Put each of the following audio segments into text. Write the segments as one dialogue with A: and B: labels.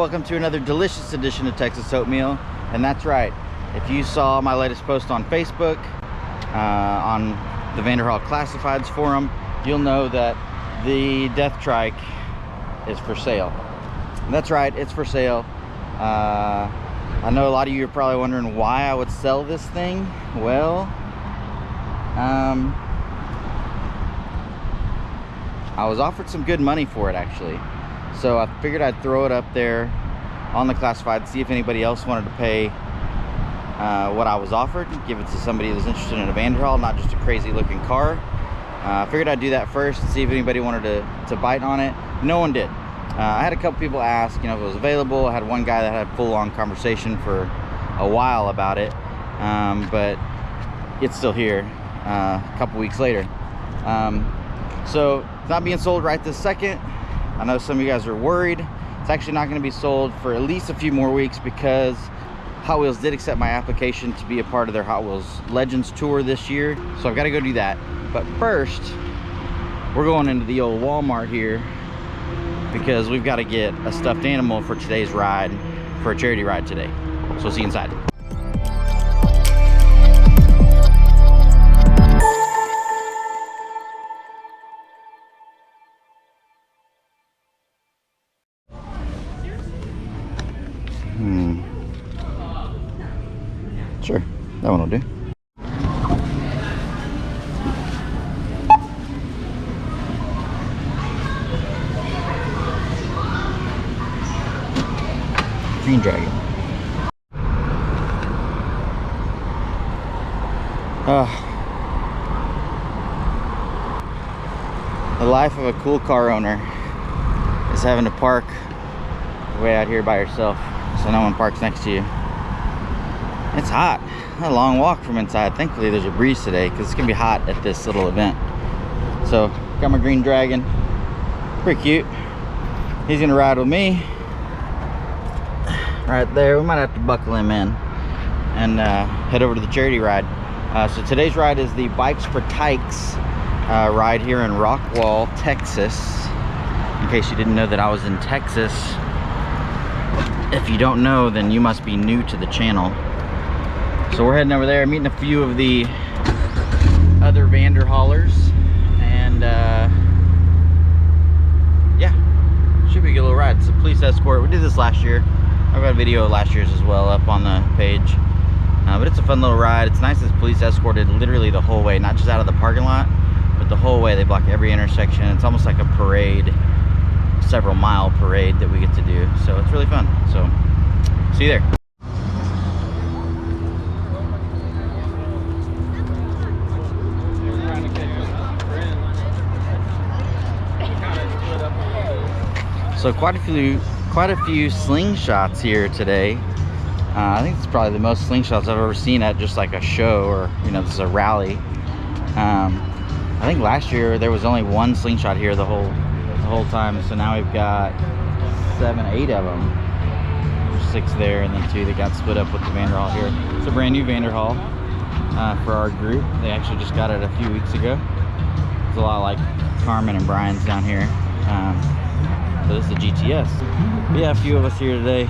A: welcome to another delicious edition of Texas Oatmeal. And that's right, if you saw my latest post on Facebook, on the Vanderhall Classifieds forum, you'll know that the Death Trike is for sale. And that's right, it's for sale. I know a lot of you are probably wondering why I would sell this thing. Well, I was offered some good money for it actually. So I figured I'd throw it up there on the classified, see if anybody else wanted to pay what I was offered, give it to somebody that's interested in a Vanderhall, not just a crazy looking car. I figured I'd do that first and see if anybody wanted to bite on it. No one did. I had a couple people ask, if it was available. I had one guy that had a full-on conversation for a while about it, but it's still here a couple weeks later. So it's not being sold right this second. I know some of you guys are worried. It's actually not going to be sold for at least a few more weeks because Hot Wheels did accept my application to be a part of their Hot Wheels Legends tour this year. So I've got to go do that. But first, we're going into the old Walmart here because we've got to get a stuffed animal for today's ride, for a charity ride today. So we'll see you inside. Sure, that one will do. Green Dragon. The life of a cool car owner is having to park way out here by yourself so no one parks next to you. It's hot. A long walk from inside. Thankfully there's a breeze today because it's gonna be hot at this little event. So got my Green Dragon, pretty cute. He's gonna ride with me right there. We might have to buckle him in and head over to the charity ride. So today's ride is the Bikes for Tykes ride here in Rockwall, Texas. In case you didn't know that I was in Texas. If you don't know, then you must be new to the channel. So we're heading over there, meeting a few of the other Vanderhaulers, and yeah, should be a good little ride. It's a police escort. We did this last year. I've got a video of last year's as well up on the page, but it's a fun little ride. It's nice. This police escorted literally the whole way, not just out of the parking lot, but the whole way. They block every intersection. It's almost like a parade, several mile parade that we get to do. So it's really fun. So see you there. So quite a few slingshots here today. I think it's probably the most slingshots I've ever seen at just like a show, or this is a rally. I think last year there was only one slingshot here the whole time. So now we've got 7, 8 of them. There's 6 there, and then 2 that got split up with the Vanderhall here. It's a brand new Vanderhall for our group. They actually just got it a few weeks ago. It's a lot like Carmen and Brian's down here. So this is a GTS. But yeah, a few of us here today.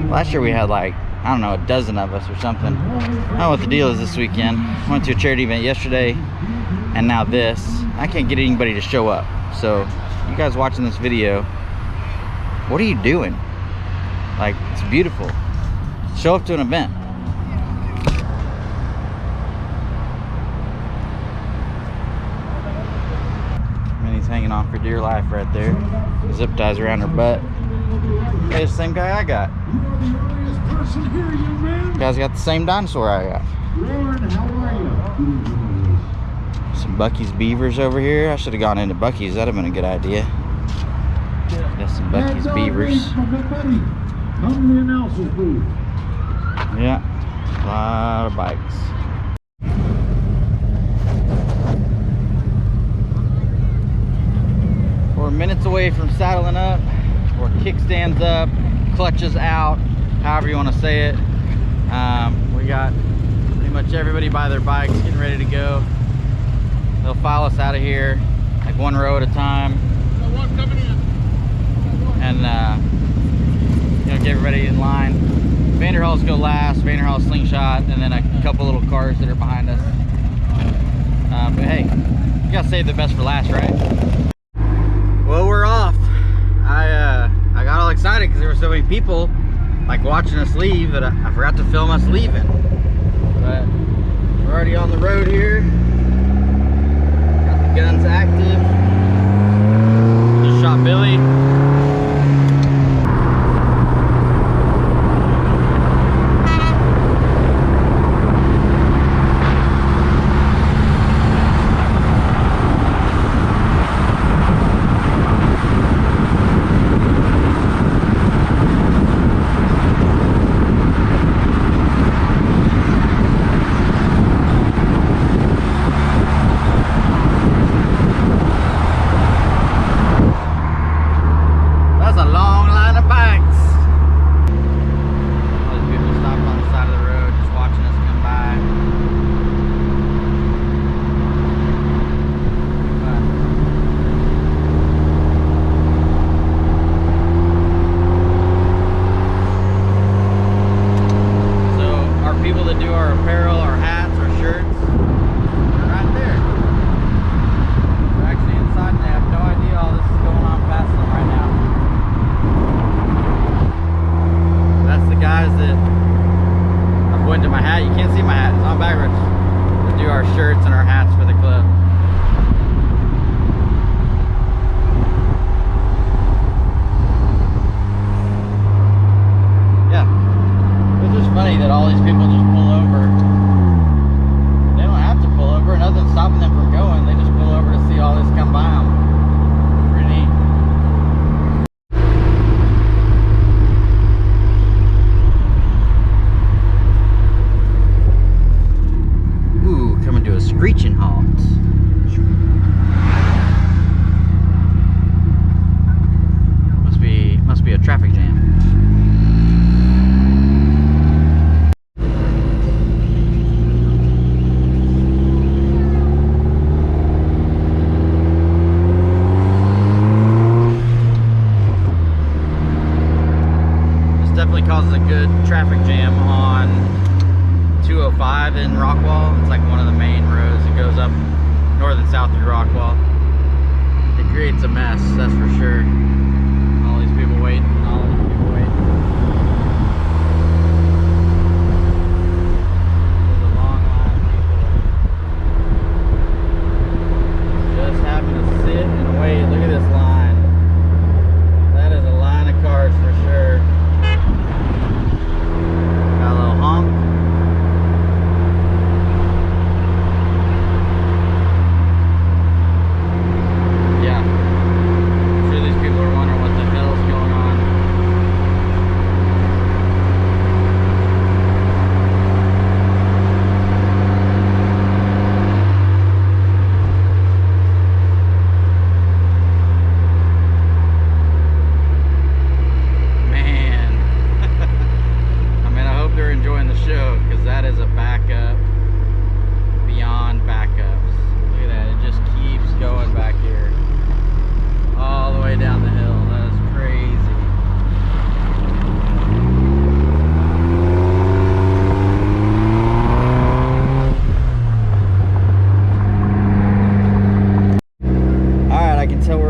A: Last year we had like, I don't know, a dozen of us or something. I don't know what the deal is this weekend. Went to a charity event yesterday, and now this. I can't get anybody to show up. So you guys watching this video, what are you doing? Like, it's beautiful. Show up to an event. Hanging on for dear life right there. The zip ties around her butt. Hey, it's the same guy I got. You guys got the same dinosaur I got. Some Bucky's beavers over here. I should have gone into Bucky's. That'd have been a good idea. Got some Bucky's beavers. Yeah, a lot of bikes. We're minutes away from saddling up, or kickstands up, clutches out, however you want to say it. We got pretty much everybody by their bikes getting ready to go. They'll file us out of here like one row at a time. And like everybody in line. Vanderhalls go last, Vanderhall slingshot, and then a couple little cars that are behind us. But hey, you gotta save the best for last, right? Well, we're off. I got all excited because there were so many people like watching us leave that I forgot to film us leaving. But we're already on the road here. Got the guns active. Just shot Billy. Shirts and our hats for the club. Yeah, it's just funny that all these people just pull over. They don't have to pull over, nothing's stopping them from going. They just pull over to see all this come by them. Pretty neat. Do a screeching halt. Must be a traffic jam. This definitely causes a good traffic jam on 205 in Rockwall. It's like one of the main roads that goes up north and south through Rockwall. It creates a mess, that's for sure. All these people waiting, all these people waiting. There's a long line of people just having to sit and wait. Look at this line. That is a line of cars for sure. Got a little honk.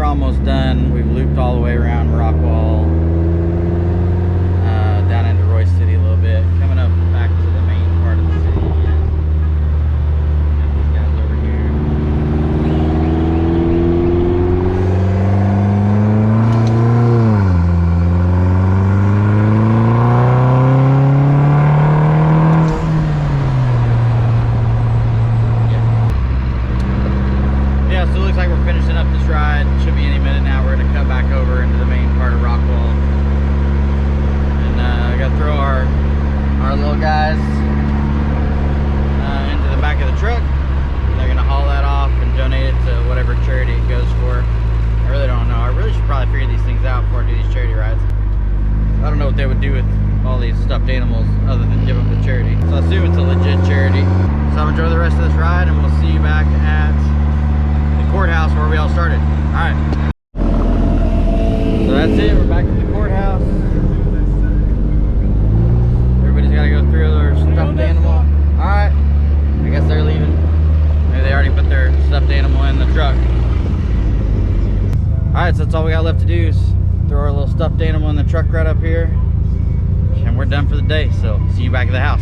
A: Almost done. We've looped all the way around Rockwall, down into Royce City a little bit, coming up back to the main part of the city again. Got these guys over here. Yeah, so it looks like we're finishing up this ride. Should be any minute now. We're going to cut back over into the main part of Rockwall. And I got to throw our little guys into the back of the truck. They're going to haul that off and donate it to whatever charity it goes for. I really don't know. I really should probably figure these things out before I do these charity rides. I don't know what they would do with all these stuffed animals other than give them to charity. So I assume it's a legit charity. So enjoy the rest of this ride and we'll see you back at the courthouse where we all started. Alright. So that's it. We're back at the courthouse. stuffed animal in the truck right up here. And we're done for the day, so see you back at the house.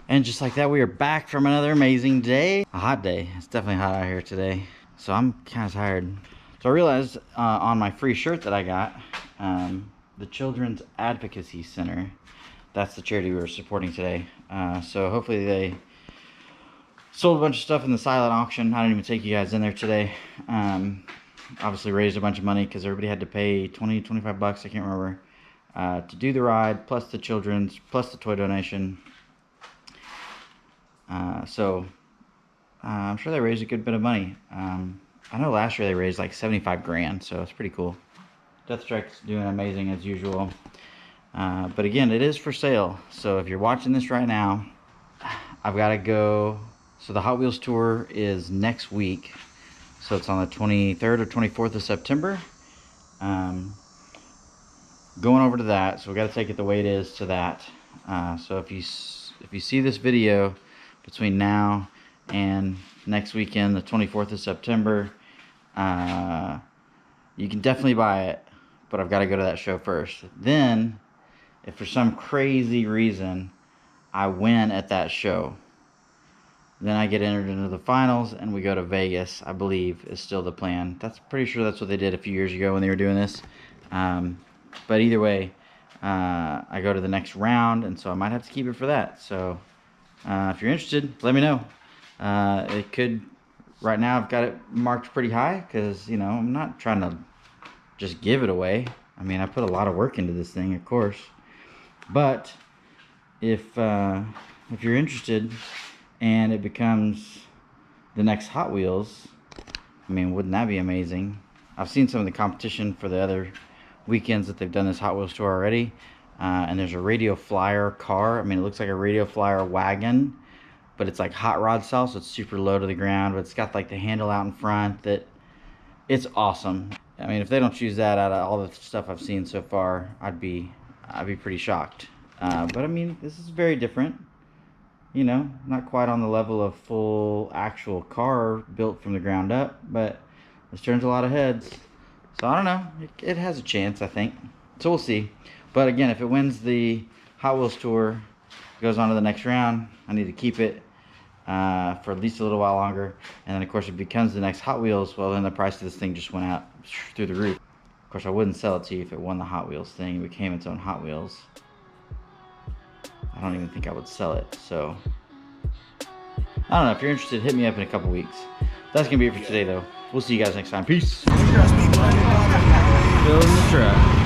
A: And just like that, we are back from another amazing day. A hot day. It's definitely hot out here today. So I'm kind of tired. So I realized on my free shirt that I got, the Children's Advocacy Center, that's the charity we were supporting today. So hopefully they sold a bunch of stuff in the silent auction. I didn't even take you guys in there today. Obviously raised a bunch of money because everybody had to pay 20, 25 bucks, I can't remember, to do the ride, plus the children's, plus the toy donation. So I'm sure they raised a good bit of money. I know last year they raised like 75 grand, so it's pretty cool. Death Strike's doing amazing as usual. But again, it is for sale. So if you're watching this right now, I've got to go. So the Hot Wheels tour is next week. So it's on the 23rd or 24th of September. Going over to that. So we got to take it the way it is to that. So if you see this video between now and next weekend, the 24th of September, you can definitely buy it, but I've got to go to that show first. Then, if for some crazy reason I win at that show, then I get entered into the finals and we go to Vegas, I believe is still the plan. That's pretty sure that's what they did a few years ago when they were doing this. But either way, I go to the next round, and so I might have to keep it for that. So if you're interested, let me know. It could, right now I've got it marked pretty high because, you know, I'm not trying to just give it away. I mean, I put a lot of work into this thing, of course. But if you're interested and it becomes the next Hot Wheels, I mean, wouldn't that be amazing? I've seen some of the competition for the other weekends that they've done this Hot Wheels tour already. And there's a Radio Flyer car. I mean, it looks like a Radio Flyer wagon, but it's like hot rod style, so it's super low to the ground, but it's got like the handle out in front. That it's awesome. I mean, if they don't choose that out of all the stuff I've seen so far, I'd be pretty shocked. But I mean, this is very different. You know, not quite on the level of full actual car built from the ground up, but this turns a lot of heads. So I don't know, it has a chance, I think. So we'll see. But again, if it wins the Hot Wheels tour, goes on to the next round, I need to keep it for at least a little while longer. And then of course, if it becomes the next Hot Wheels, well then the price of this thing just went out through the roof. Of course, I wouldn't sell it to you if it won the Hot Wheels thing and became its own Hot Wheels. I don't even think I would sell it. So I don't know, if you're interested, hit me up in a couple weeks. That's gonna be it for today though. We'll see you guys next time. Peace. Filling the truck.